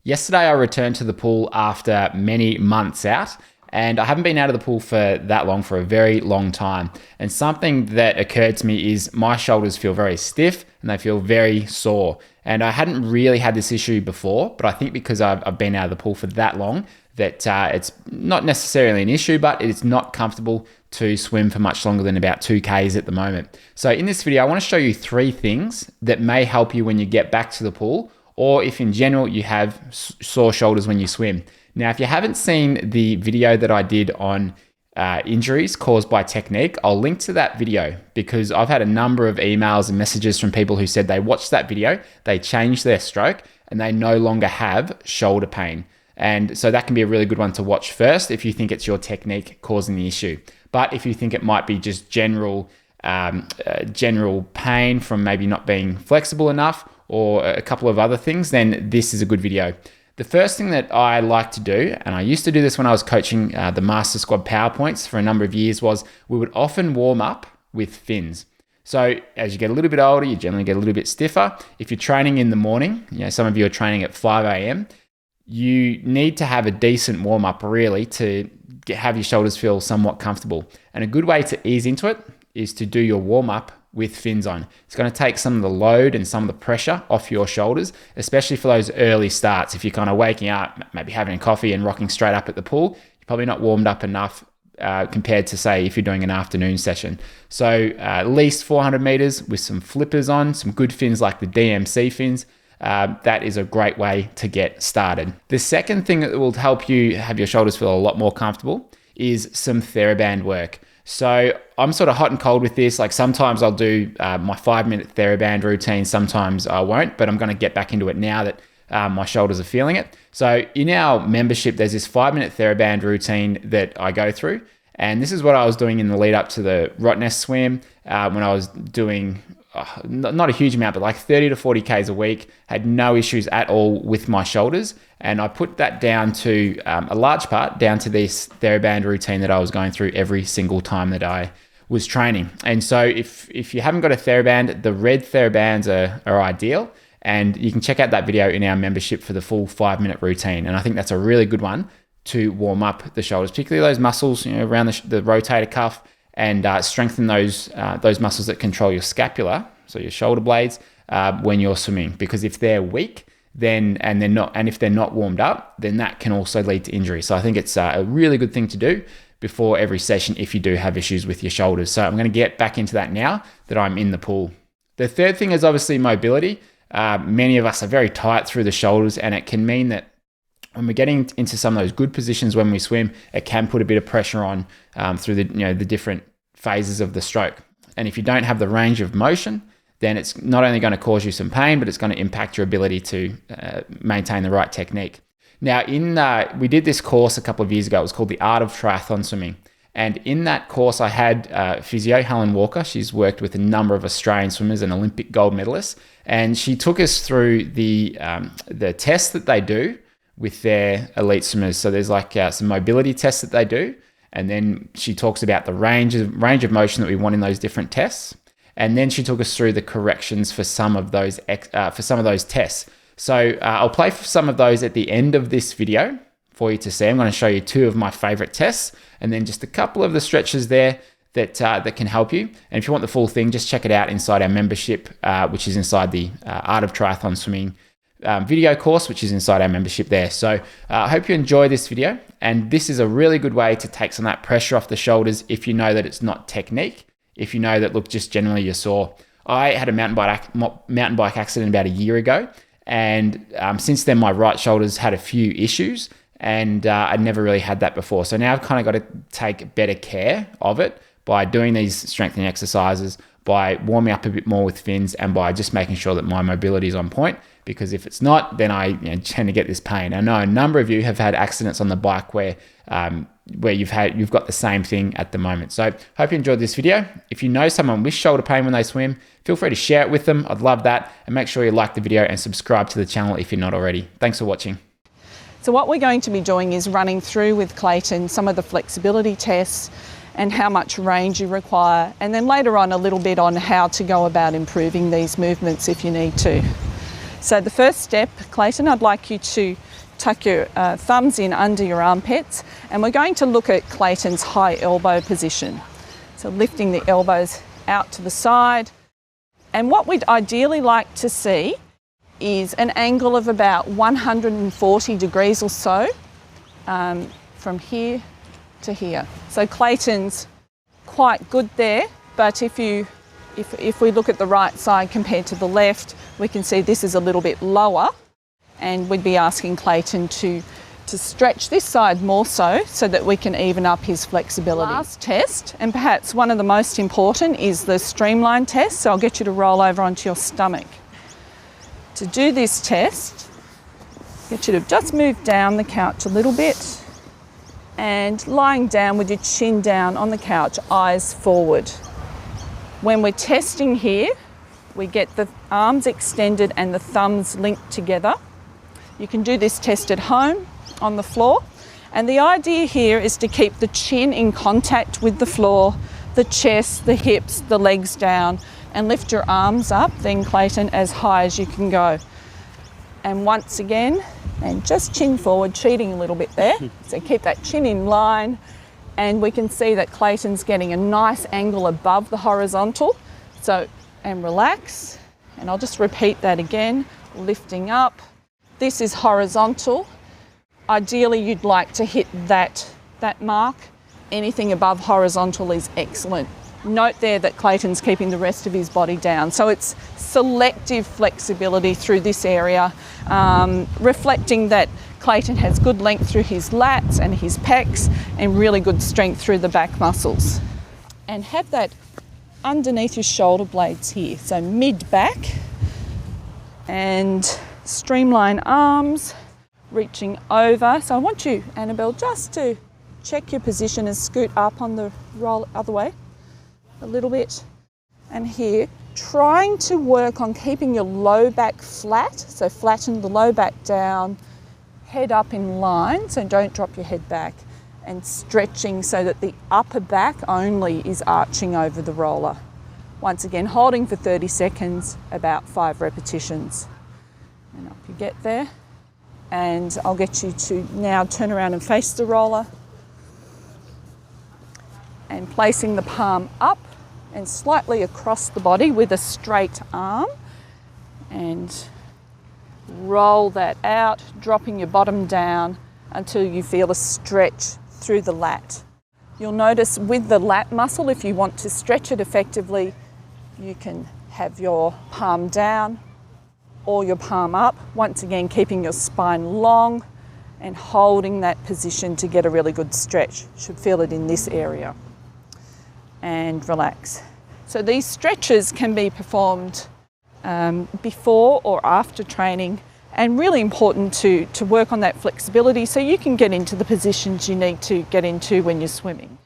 Yesterday I returned to the pool after many months out, and I haven't been out of the pool for that long, for a very long time. And something that occurred to me is my shoulders feel very stiff and they feel very sore. And I hadn't really had this issue before, but I think because I've been out of the pool for that long, that it's not necessarily an issue, but it's not comfortable to swim for much longer than about 2Ks at the moment. So in this video, I want to show you 3 things that may help you when you get back to the pool, or if in general you have sore shoulders when you swim. Now, if you haven't seen the video that I did on injuries caused by technique, I'll link to that video because I've had a number of emails and messages from people who said they watched that video, they changed their stroke, and they no longer have shoulder pain. And so that can be a really good one to watch first if you think it's your technique causing the issue. But if you think it might be just general pain from maybe not being flexible enough or a couple of other things, then this is a good video. The first thing that I like to do, and I used to do this when I was coaching the Master Squad PowerPoints for a number of years, was we would often warm up with fins. So as you get a little bit older, you generally get a little bit stiffer. If you're training in the morning, some of you are training at 5 a.m., you need to have a decent warm up really to have your shoulders feel somewhat comfortable. And a good way to ease into it is to do your warm up with fins on. It's going to take some of the load and some of the pressure off your shoulders, especially for those early starts. If you're kind of waking up, maybe having a coffee and rocking straight up at the pool, you're probably not warmed up enough compared to, say, if you're doing an afternoon session. So at least 400 meters with some flippers on, some good fins like the DMC fins. That is a great way to get started. The second thing that will help you have your shoulders feel a lot more comfortable is some theraband work. So I'm sort of hot and cold with this. Like sometimes I'll do my 5-minute theraband routine, sometimes I won't, but I'm going to get back into it now that my shoulders are feeling it. So in our membership, there's this 5-minute theraband routine that I go through. And this is what I was doing in the lead up to the Rottnest swim when I was doing not a huge amount, but like 30 to 40 Ks a week, had no issues at all with my shoulders. And I put that down to a large part down to this theraband routine that I was going through every single time that I was training. And so if you haven't got a theraband, the red therabands are ideal. And you can check out that video in our membership for the full 5-minute routine. And I think that's a really good one to warm up the shoulders, particularly those muscles around the rotator cuff, and strengthen those muscles that control your scapula, so your shoulder blades, when you're swimming. Because if they're weak, and if they're not warmed up, then that can also lead to injury. So I think it's a really good thing to do before every session if you do have issues with your shoulders. So I'm going to get back into that now that I'm in the pool. The third thing is obviously mobility. Many of us are very tight through the shoulders, and it can mean that when we're getting into some of those good positions when we swim, it can put a bit of pressure on through the different phases of the stroke. And if you don't have the range of motion, then it's not only going to cause you some pain, but it's going to impact your ability to maintain the right technique. Now, we did this course a couple of years ago. It was called the Art of Triathlon Swimming. And in that course, I had physio Helen Walker. She's worked with a number of Australian swimmers and Olympic gold medalists. And she took us through the tests that they do with their elite swimmers. So there's like some mobility tests that they do. And then she talks about the range of motion that we want in those different tests. And then she took us through the corrections for some of those tests. So I'll play for some of those at the end of this video for you to see. I'm going to show you 2 of my favorite tests, and then just a couple of the stretches there that can help you. And if you want the full thing, just check it out inside our membership, which is inside the Art of Triathlon Swimming video course, which is inside our membership there. So I hope you enjoy this video. And this is a really good way to take some of that pressure off the shoulders if you know that it's not technique, if you know that, look, just generally you're sore. I had a mountain bike accident about a year ago. And since then, my right shoulder's had a few issues, and I'd never really had that before. So now I've kind of got to take better care of it by doing these strengthening exercises, by warming up a bit more with fins, and by just making sure that my mobility is on point. Because if it's not, then I tend to get this pain. I know a number of you have had accidents on the bike where you've got the same thing at the moment. So hope you enjoyed this video. If you know someone with shoulder pain when they swim, feel free to share it with them. I'd love that. And make sure you like the video and subscribe to the channel if you're not already. Thanks for watching. So what we're going to be doing is running through with Clayton some of the flexibility tests and how much range you require, and then later on a little bit on how to go about improving these movements if you need to. So the first step, Clayton, I'd like you to tuck your thumbs in under your armpits, and we're going to look at Clayton's high elbow position. So lifting the elbows out to the side. And what we'd ideally like to see is an angle of about 140 degrees or so from here to here. So Clayton's quite good there, but if we look at the right side compared to the left, we can see this is a little bit lower, and we'd be asking Clayton to stretch this side more so that we can even up his flexibility. Last test, and perhaps one of the most important, is the streamline test. So I'll get you to roll over onto your stomach. To do this test, get you to just move down the couch a little bit and lying down with your chin down on the couch, eyes forward. When we're testing here, we get the arms extended and the thumbs linked together. You can do this test at home on the floor, and the idea here is to keep the chin in contact with the floor, the chest, the hips, the legs down, and lift your arms up then, Clayton, as high as you can go. And once again, and just chin forward, cheating a little bit there. So keep that chin in line, and we can see that Clayton's getting a nice angle above the horizontal. So, and relax, and I'll just repeat that again, lifting up. This is horizontal. Ideally, you'd like to hit that mark. Anything above horizontal is excellent. Note there that Clayton's keeping the rest of his body down. So it's selective flexibility through this area, reflecting that Clayton has good length through his lats and his pecs and really good strength through the back muscles. And have that underneath your shoulder blades here. So mid-back, and streamline arms, reaching over. So I want you, Annabelle, just to check your position and scoot up on the roll other way a little bit. And here, trying to work on keeping your low back flat. So flatten the low back down, head up in line, so don't drop your head back, and stretching so that the upper back only is arching over the roller. Once again, holding for 30 seconds, about 5 repetitions. And up you get there. And I'll get you to now turn around and face the roller. And placing the palm up and slightly across the body with a straight arm. And roll that out, dropping your bottom down until you feel a stretch through the lat. You'll notice with the lat muscle, if you want to stretch it effectively, you can have your palm down or your palm up, once again keeping your spine long and holding that position to get a really good stretch. You should feel it in this area. And relax. So these stretches can be performed before or after training, and really important to work on that flexibility so you can get into the positions you need to get into when you're swimming.